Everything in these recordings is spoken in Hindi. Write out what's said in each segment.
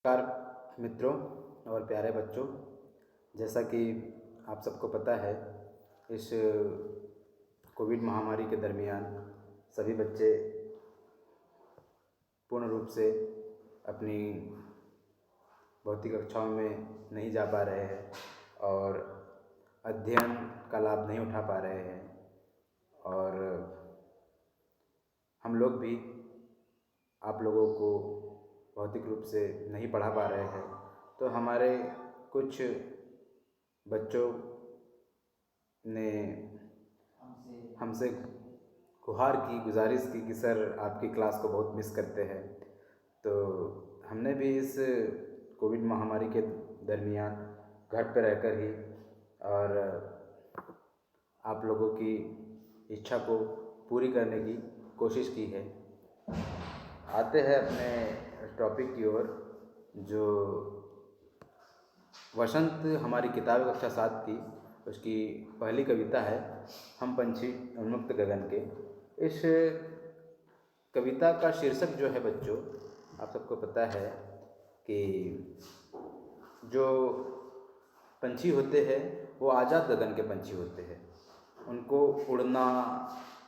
नमस्कार मित्रों और प्यारे बच्चों। जैसा कि आप सबको पता है, इस कोविड महामारी के दरमियान सभी बच्चे पूर्ण रूप से अपनी भौतिक कक्षाओं में नहीं जा पा रहे हैं और अध्ययन का लाभ नहीं उठा पा रहे हैं। और हम लोग भी आप लोगों को भौतिक रूप से नहीं पढ़ा पा रहे हैं। तो हमारे कुछ बच्चों ने हमसे गुहार की, गुजारिश की कि सर आपकी क्लास को बहुत मिस करते हैं। तो हमने भी इस कोविड महामारी के दरमियान घर पर रहकर ही और आप लोगों की इच्छा को पूरी करने की कोशिश की है। आते हैं अपने टॉपिक की ओर, जो वसंत हमारी किताब कक्षा 7 की उसकी पहली कविता है, हम पंछी उन्मुक्त गगन के। इस कविता का शीर्षक जो है बच्चों, आप सबको पता है कि जो पंछी होते हैं वो आज़ाद गगन के पंछी होते हैं। उनको उड़ना,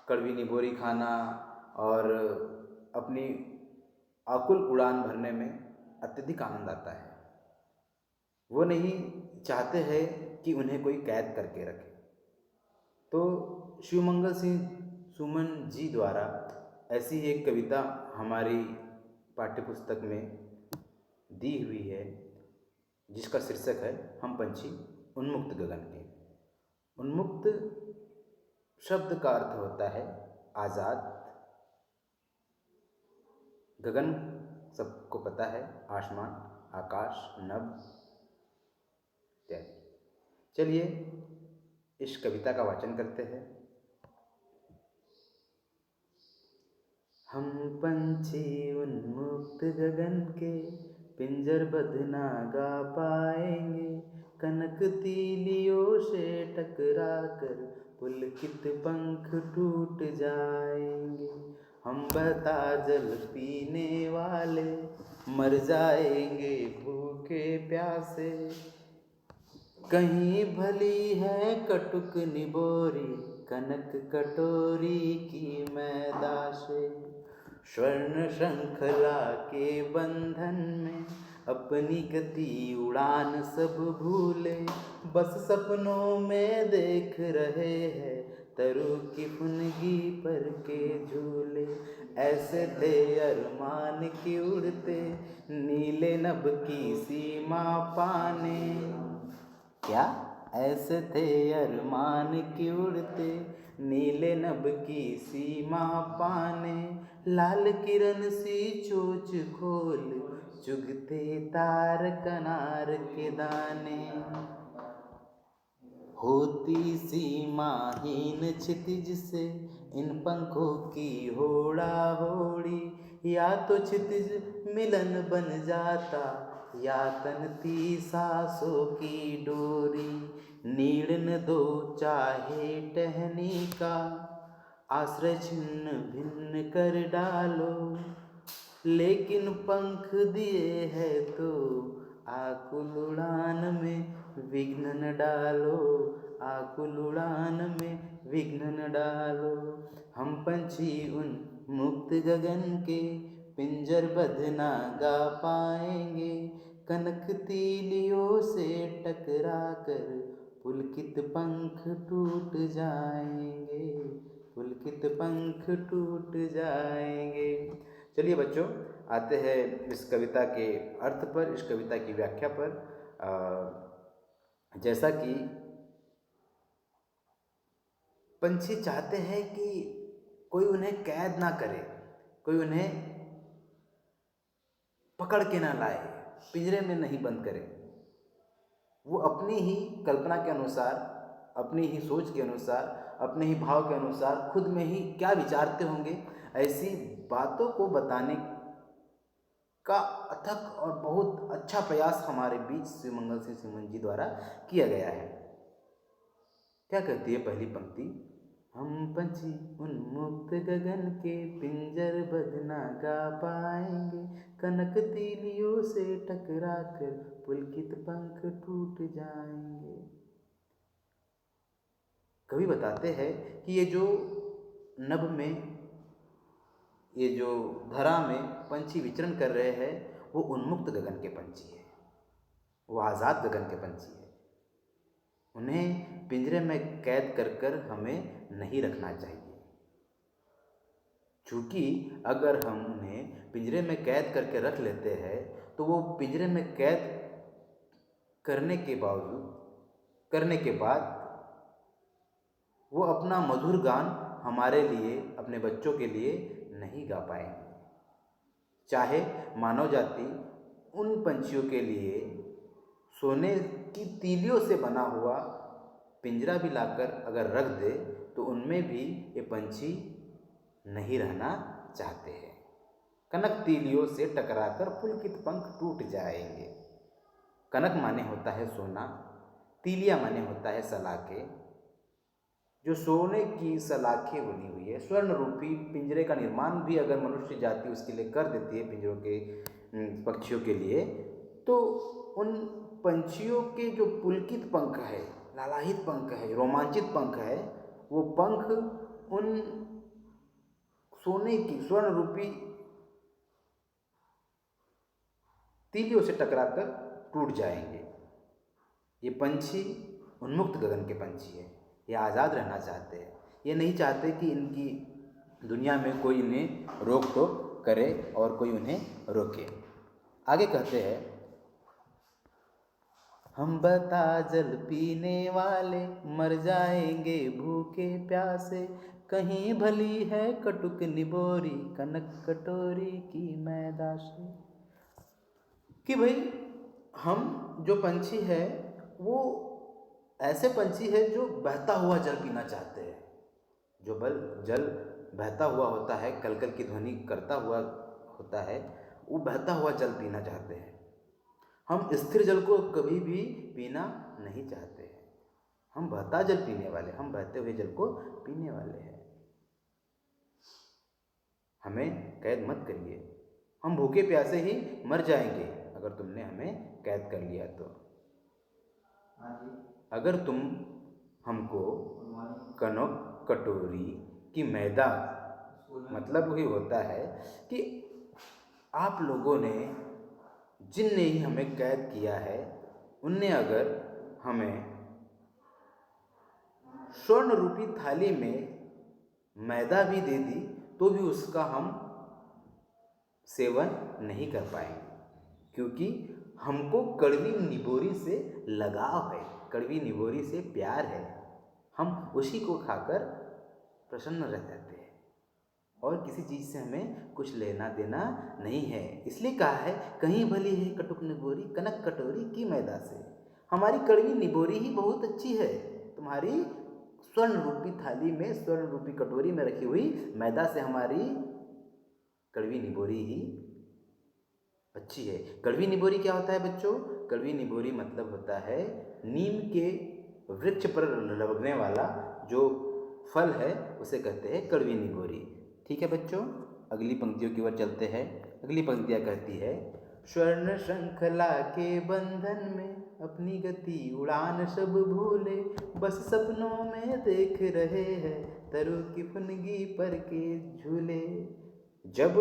कड़वी निबोरी खाना और अपनी आकुल उड़ान भरने में अत्यधिक आनंद आता है। वो नहीं चाहते हैं कि उन्हें कोई कैद करके रखे। तो शिवमंगल सिंह सुमन जी द्वारा ऐसी एक कविता हमारी पाठ्यपुस्तक में दी हुई है, जिसका शीर्षक है हम पंछी उन्मुक्त गगन के। उन्मुक्त शब्द का अर्थ होता है आज़ाद। गगन सबको पता है, आसमान, आकाश, नभ इत्यादि। चलिए इस कविता का वाचन करते हैं। हम पंछी उन्मुक्त गगन के, पिंजरबद्ध ना गा पाएंगे। कनक तीलियों से टकरा कर पुलकित पंख टूट जाएंगे। हम बहता जल पीने वाले मर जाएंगे भूखे प्यासे। कहीं भली है कटुक निबोरी, कनक कटोरी की मैदाशे। स्वर्ण श्रृंखला के बंधन में अपनी गति उड़ान सब भूले। बस सपनों में देख रहे हैं तरु की फुनगी पर के झूले। ऐसे थे अरमान की उड़ते, नीले नभ की सीमा पाने। क्या ऐसे थे अरमान की उड़ते, नीले नभ की सीमा पाने। लाल किरण सी चोंच खोल चुगते तार कनार के दाने। होती सीमाहीन क्षितिज से इन पंखों की होड़ा होड़ी। या तो क्षितिज मिलन बन जाता, या तनती सांसों की डोरी। नीड़न दो चाहे टहनी का, आश्रय छिन्न भिन्न कर डालो। लेकिन पंख दिए है तो आकुल उड़ान में विघ्न न डालो। आकुल उड़ान में विघ्न न डालो। हम पंछी उन मुक्त गगन के, पिंजरबद्ध ना गा पाएंगे। कनक तीलियों से टकरा कर पुलकित पंख टूट जाएंगे। पुलकित पंख टूट जाएंगे। चलिए बच्चों, आते हैं इस कविता के अर्थ पर, इस कविता की व्याख्या पर। जैसा कि पंछी चाहते हैं कि कोई उन्हें कैद ना करे, कोई उन्हें पकड़ के ना लाए, पिंजरे में नहीं बंद करे। वो अपनी ही कल्पना के अनुसार, अपनी ही सोच के अनुसार, अपने ही भाव के अनुसार खुद में ही क्या विचारते होंगे, ऐसी बातों को बताने का अथक और बहुत अच्छा प्रयास हमारे बीच शिवमंगल सिंह सुमन जी द्वारा किया गया है। क्या कहती है पहली पंक्ति? हम पंछी उन्मुक्त गगन के, पिंजरबद्ध ना गा पाएंगे। कनक तीलियों से टकरा कर पुलकित पंख टूट जाएंगे। कवि बताते हैं कि ये जो नभ में, ये जो धरा में पंछी विचरण कर रहे हैं वो उन्मुक्त गगन के पंछी है, वो आज़ाद गगन के पंछी है। उन्हें पिंजरे में कैद कर कर हमें नहीं रखना चाहिए, क्योंकि अगर हम उन्हें पिंजरे में कैद करके रख लेते हैं तो वो पिंजरे में कैद करने के बाद वो अपना मधुर गान हमारे लिए, अपने बच्चों के लिए नहीं गा पाएंगे। चाहे मानव जाति उन पंछियों के लिए सोने की तीलियों से बना हुआ पिंजरा भी लाकर अगर रख दे तो उनमें भी ये पंछी नहीं रहना चाहते हैं। कनक तीलियों से टकराकर पुलकित पंख टूट जाएंगे। कनक माने होता है सोना, तीलिया माने होता है सलाखे। जो सोने की सलाखें बनी हुई है, स्वर्ण रूपी पिंजरे का निर्माण भी अगर मनुष्य जाति उसके लिए कर देती है, पिंजरों के पक्षियों के लिए, तो उन पंछियों के जो पुलकित पंख है, लालायित पंख है, रोमांचित पंख है, वो पंख उन सोने की स्वर्ण रूपी तीलियों से टकराकर टूट जाएंगे। ये पंछी उन्मुक्त गगन के पंछी है, ये आज़ाद रहना चाहते हैं। ये नहीं चाहते कि इनकी दुनिया में कोई इन्हें रोक टोक करे और कोई उन्हें रोके। आगे कहते हैं, हम बता जल पीने वाले मर जाएंगे भूखे प्यासे, कहीं भली है कटुक निबोरी कनक कटोरी की मैदा से। कि भाई हम जो पंछी है वो ऐसे पंछी है जो बहता हुआ जल पीना चाहते हैं। जो जल बहता हुआ होता है, कलकल की ध्वनि करता हुआ होता है, वो बहता हुआ जल पीना चाहते हैं। हम स्थिर जल को कभी भी पीना नहीं चाहते हैं। हम बहता जल पीने वाले, हम बहते हुए जल को पीने वाले हैं। हमें कैद मत करिए, हम भूखे प्यासे ही मर जाएंगे अगर तुमने हमें कैद कर लिया तो। अगर तुम हमको कनक कटोरी की मैदा, मतलब वही होता है कि आप लोगों ने, जिनने ही हमें कैद किया है, उनने अगर हमें स्वर्ण रूपी थाली में मैदा भी दे दी तो भी उसका हम सेवन नहीं कर पाएंगे, क्योंकि हमको कड़वी निबोरी से लगाव है, कड़वी निबोरी से प्यार है। हम उसी को खाकर प्रसन्न रह जाते हैं और किसी चीज़ से हमें कुछ लेना देना नहीं है। इसलिए कहा है, कहीं भली है कटुक निबोरी कनक कटोरी की मैदा से। हमारी कड़वी निबोरी ही बहुत अच्छी है, तुम्हारी स्वर्ण रूपी थाली में, स्वर्ण रूपी कटोरी में रखी हुई मैदा से हमारी कड़वी निबोरी ही अच्छी है। कड़वी निबोरी क्या होता है बच्चों? कड़वी निबोरी मतलब होता है नीम के वृक्ष पर लगने वाला जो फल है उसे कहते हैं कड़वी निबोरी। ठीक है बच्चों, अगली पंक्तियों की ओर चलते हैं। अगली पंक्तियाँ कहती है, स्वर्ण श्रृंखला के बंधन में अपनी गति उड़ान सब भूले, बस सपनों में देख रहे हैं तरु की फुनगी पर के झूले। जब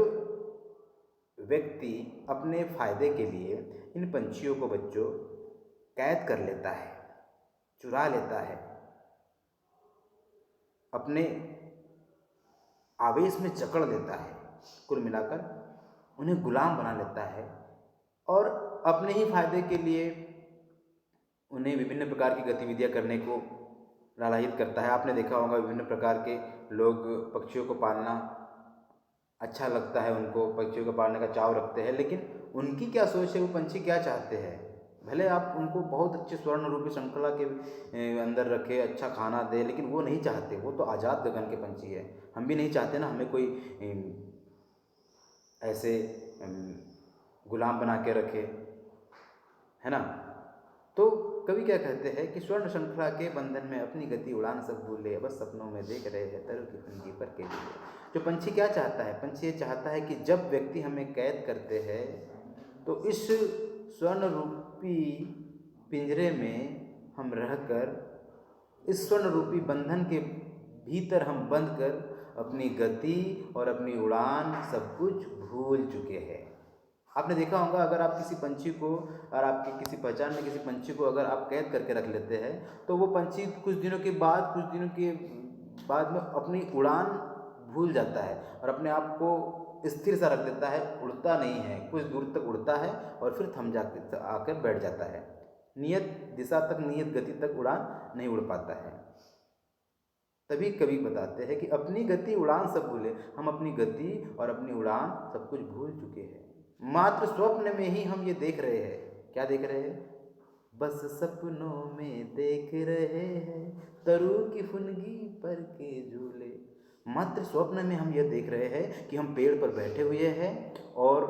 व्यक्ति अपने फायदे के लिए इन पंछियों को बच्चों कैद कर लेता है, चुरा लेता है, अपने आवेश में जकड़ लेता है, कुल मिलाकर उन्हें गुलाम बना लेता है और अपने ही फायदे के लिए उन्हें विभिन्न प्रकार की गतिविधियां करने को लालायित करता है। आपने देखा होगा विभिन्न प्रकार के लोग पक्षियों को पालना अच्छा लगता है, उनको पक्षियों को पालने का चाव रखते हैं, लेकिन उनकी क्या सोच है, वो पंछी क्या चाहते हैं? भले आप उनको बहुत अच्छे स्वर्ण रूपी श्रृंखला के अंदर रखे, अच्छा खाना दे, लेकिन वो नहीं चाहते। वो तो आज़ाद गगन के पंछी है। हम भी नहीं चाहते ना हमें कोई ऐसे गुलाम बना के रखे, है ना। तो कवि क्या कहते हैं कि स्वर्ण श्रृंखला के बंधन में अपनी गति उड़ान सब भूले, बस सपनों में देख रहे हैं तरु की फुनगी पर के लिए। जो पंछी क्या चाहता है, पंछी ये चाहता है कि जब व्यक्ति हमें कैद करते हैं तो इस स्वर्ण रूपी पिंजरे में हम रहकर, इस स्वर्ण रूपी बंधन के भीतर हम बंद कर अपनी गति और अपनी उड़ान सब कुछ भूल चुके हैं। आपने देखा होगा, अगर आप किसी पंछी को और आपकी किसी पहचान में किसी पंछी को अगर आप कैद करके रख लेते हैं तो वो पंछी कुछ दिनों के बाद में अपनी उड़ान भूल जाता है और अपने आप को स्थिर सा रख देता है, उड़ता नहीं है, कुछ दूर तक उड़ता है और फिर थम जाकर आकर बैठ जाता है, नियत दिशा तक, नियत गति तक उड़ान नहीं उड़ पाता है। तभी कवि बताते हैं कि अपनी गति उड़ान सब भूले, हम अपनी गति और अपनी उड़ान सब कुछ भूल चुके हैं, मात्र स्वप्न में ही हम ये देख रहे हैं। क्या देख रहे हैं? बस सपनों में देख रहे हैं तरु की फुनगी पर के झूले। मात्र स्वप्न में हम यह देख रहे हैं कि हम पेड़ पर बैठे हुए हैं और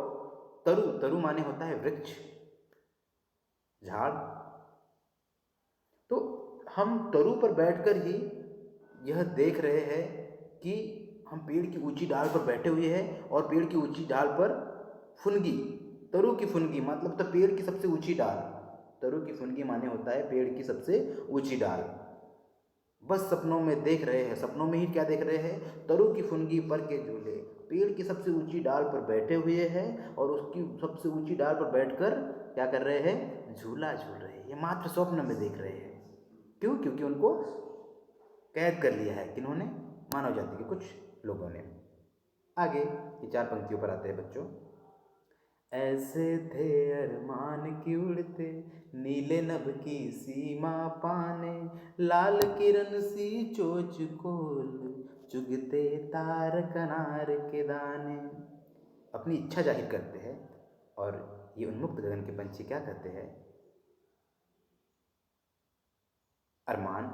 तरु, तरु माने होता है वृक्ष, झाड़, तो हम तरु पर बैठकर ही यह देख रहे हैं कि हम पेड़ की ऊंची डाल पर बैठे हुए हैं और पेड़ की ऊंची डाल पर फुनगी, तरु की फुनगी मतलब तो पेड़ की सबसे ऊंची डाल, तरु की फुनगी माने होता है पेड़ की सबसे ऊंची डाल। बस सपनों में देख रहे हैं, सपनों में ही क्या देख रहे हैं? तरु की फुनगी पर के झूले, पेड़ की सबसे ऊंची डाल पर बैठे हुए हैं और उसकी सबसे ऊंची डाल पर बैठकर क्या कर रहे हैं? झूला झूल रहे हैं। ये मात्र स्वप्न में देख रहे हैं। क्यों? क्योंकि उनको कैद कर लिया है किन्होंने? मानव जाति के कुछ लोगों ने। आगे ये 4 पंक्तियों पर आते हैं बच्चों। ऐसे थे अरमान की उड़ते नीले नभ की सीमा पाने, लाल किरण सी चोच खोल चुगते तार कनार के दाने। अपनी इच्छा जाहिर करते हैं और ये उन्मुक्त गगन के पंछी क्या कहते हैं? अरमान,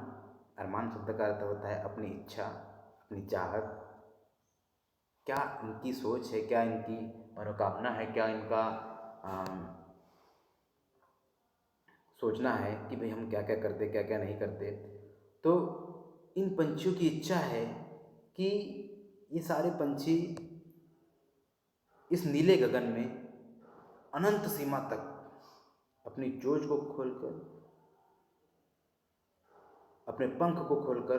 अरमान शब्द का अर्थ होता है अपनी इच्छा, अपनी चाहत। क्या इनकी सोच है, क्या इनकी मनोकामना है, क्या इनका सोचना है कि भाई हम क्या क्या करते, क्या क्या नहीं करते। तो इन पंछियों की इच्छा है कि ये सारे पंछी इस नीले गगन में अनंत सीमा तक अपनी चोंच को खोलकर, अपने पंख को खोलकर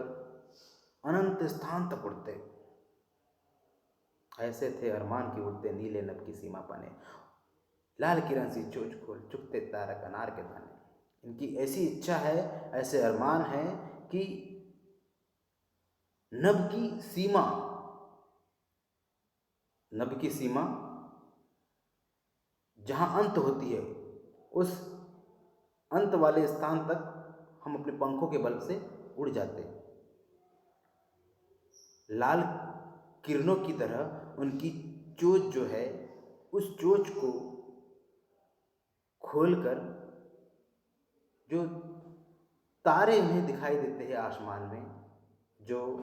अनंत स्थान तक उड़ते। ऐसे थे अरमान की उड़ते नीले नभ की सीमा पाने, लाल किरण सी चोंच खोल चुगते तारा कनार के दाने। इनकी ऐसी इच्छा है, ऐसे अरमान है कि नभ की सीमा, नभ की सीमा जहां अंत होती है उस अंत वाले स्थान तक हम अपने पंखों के बल से उड़ जाते। लाल किरणों की तरह उनकी चोंच जो है, उस चोंच को खोलकर जो तारे उन्हें दिखाई देते हैं आसमान में, जो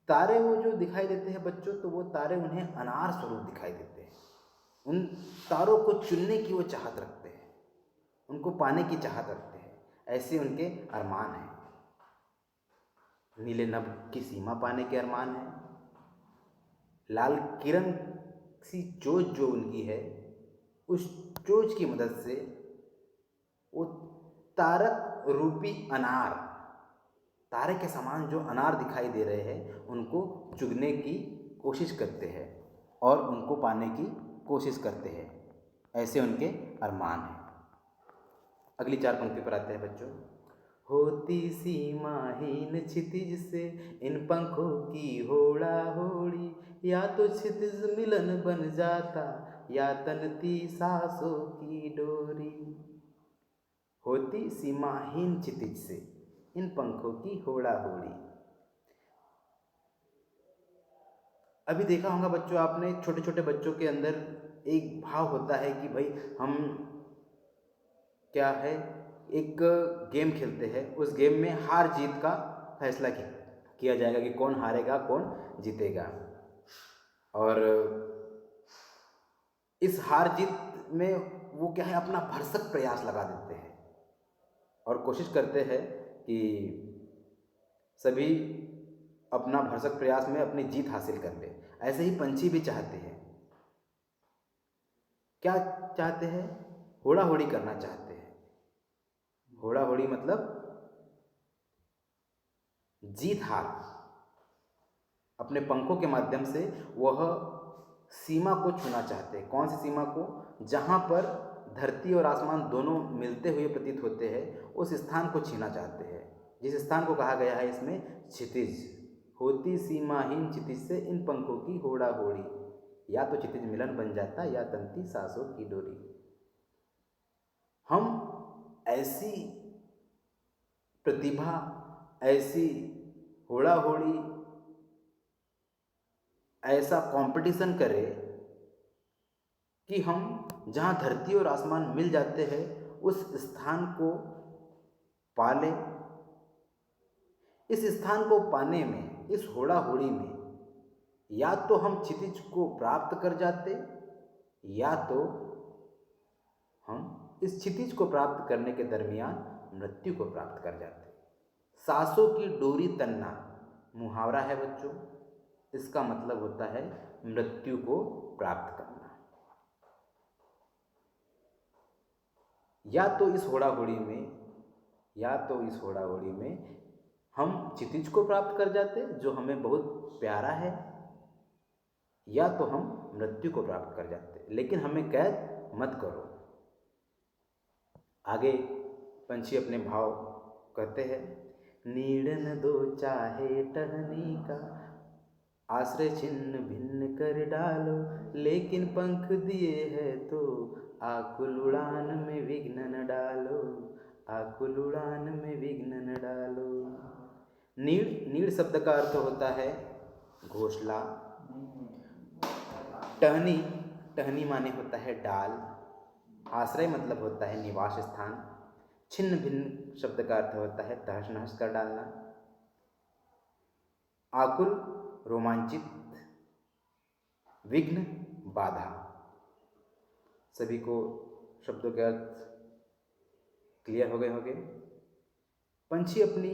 तारे वो जो दिखाई देते हैं बच्चों, तो वो तारे उन्हें अनार स्वरूप दिखाई देते हैं। उन तारों को चुनने की वो चाहत रखते हैं, उनको पाने की चाहत रखते हैं। ऐसे उनके अरमान हैं। नीले नभ की सीमा पाने के अरमान है, लाल किरण सी चोंच जो उनकी है, उस चोंच की मदद से वो तारक रूपी अनार, तारे के समान जो अनार दिखाई दे रहे हैं, उनको चुगने की कोशिश करते हैं और उनको पाने की कोशिश करते हैं। ऐसे उनके अरमान हैं। अगली 4 पंक्ति पर आते हैं बच्चों। होती सीमाहीन क्षितिज से इन पंखों की होड़ा होड़ी, या तो क्षितिज मिलन बन जाता या तनती सांसों की डोरी। होती सीमाहीन क्षितिज से इन पंखों की होड़ा होड़ी। अभी देखा होगा बच्चों आपने, छोटे छोटे बच्चों के अंदर एक भाव होता है कि भाई हम क्या है, एक गेम खेलते हैं, उस गेम में हार जीत का फैसला किया जाएगा कि कौन हारेगा कौन जीतेगा। और इस हार जीत में वो क्या है, अपना भरसक प्रयास लगा देते हैं और कोशिश करते हैं कि सभी अपना भरसक प्रयास में अपनी जीत हासिल कर ले। ऐसे ही पंछी भी चाहते हैं, क्या चाहते हैं, होड़ा होड़ी करना चाहते हैं। होड़ा होड़ी मतलब जीत हार। अपने पंखों के माध्यम से वह सीमा को छूना चाहते हैं। कौन सी सीमा को? जहाँ पर धरती और आसमान दोनों मिलते हुए प्रतीत होते हैं, उस स्थान को छीना चाहते हैं, जिस स्थान को कहा गया है इसमें क्षितिज। होती सीमाहीन क्षितिज से इन पंखों की होड़ा होड़ी, या तो क्षितिज मिलन बन जाता या तंती सांसों की डोरी। हम ऐसी प्रतिभा, ऐसी होड़ा होड़ी, ऐसा कंपटीशन करें कि हम जहाँ धरती और आसमान मिल जाते हैं उस स्थान को पालें। इस स्थान को पाने में, इस होड़ा होड़ी में, या तो हम क्षितिज को प्राप्त कर जाते, या तो हम इस क्षितिज को प्राप्त करने के दरमियान मृत्यु को प्राप्त कर जाते। सांसों की डोरी तनना मुहावरा है बच्चों। इसका मतलब होता है मृत्यु को प्राप्त करना। या तो इस होड़ा होड़ी में हम क्षितिज को प्राप्त कर जाते जो हमें बहुत प्यारा है, या तो हम मृत्यु को प्राप्त कर जाते, लेकिन हमें कैद मत करो। आगे पंछी अपने भाव कहते हैं। नीड़ न दो चाहे टहनी का, आश्रय छिन्न भिन्न कर डालो, लेकिन पंख दिए है तो आकुल उड़ान में विघ्न न डालो, आकुल उड़ान में विघ्न न डालो। नीड़, नीड़ शब्द का अर्थ होता है घोंसला। टहनी, टहनी माने होता है डाल। आश्रय मतलब होता है निवास स्थान। छिन्न भिन्न शब्द का अर्थ होता है तहस नहस कर डालना। आकुल रोमांचित, विघ्न बाधा। सभी को शब्दों के अर्थ क्लियर हो गए होंगे। पंछी अपनी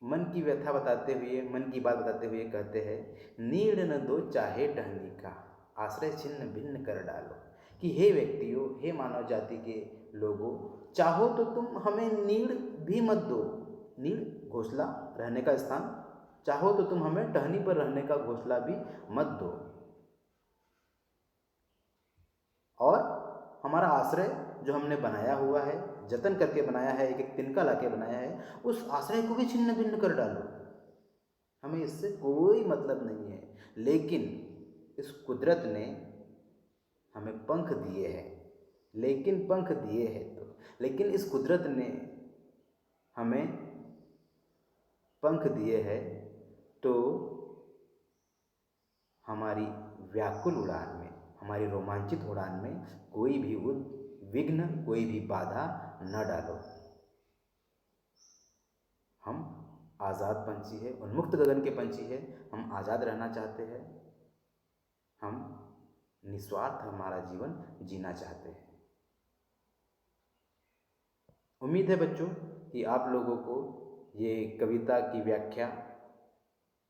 मन की व्यथा बताते हुए, मन की बात बताते हुए कहते हैं, नीड़ न दो चाहे टहनी का, आश्रय छिन्न भिन्न कर डालो। कि हे व्यक्तियों, हे मानव जाति के लोगों, चाहो तो तुम हमें नीड़ भी मत दो। नीड़ घोंसला, रहने का स्थान। चाहो तो तुम हमें टहनी पर रहने का घोंसला भी मत दो, और हमारा आश्रय जो हमने बनाया हुआ है, जतन करके बनाया है, एक एक तिनका लाके बनाया है, उस आश्रय को भी छिन्न भिन्न कर डालो। हमें इससे कोई मतलब नहीं है, लेकिन इस कुदरत ने हमें पंख दिए हैं, लेकिन इस कुदरत ने हमें पंख दिए हैं तो हमारी व्याकुल उड़ान में, हमारी रोमांचित उड़ान में कोई भी विघ्न, कोई भी बाधा न डालो। हम आज़ाद पंछी है, उन्मुक्त गगन के पंछी है। हम आज़ाद रहना चाहते हैं, हम निस्वार्थ हमारा जीवन जीना चाहते हैं। उम्मीद है बच्चों कि आप लोगों को ये कविता की व्याख्या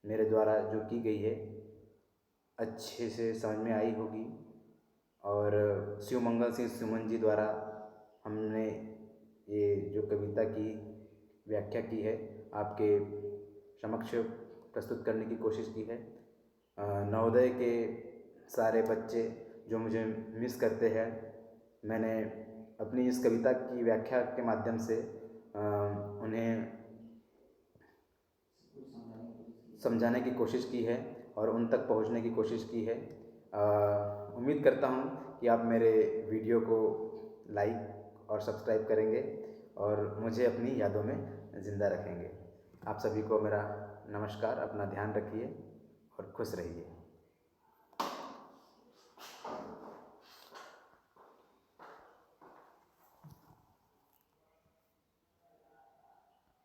मेरे द्वारा जो की गई है अच्छे से समझ में आई होगी। और शिवमंगल सिंह सुमन जी द्वारा हमने ये जो कविता की व्याख्या की है आपके समक्ष प्रस्तुत करने की कोशिश की है। नवोदय के सारे बच्चे जो मुझे मिस करते हैं, मैंने अपनी इस कविता की व्याख्या के माध्यम से उन्हें समझाने की कोशिश की है और उन तक पहुंचने की कोशिश की है। उम्मीद करता हूं कि आप मेरे वीडियो को लाइक और सब्सक्राइब करेंगे और मुझे अपनी यादों में ज़िंदा रखेंगे। आप सभी को मेरा नमस्कार। अपना ध्यान रखिए और खुश रहिए।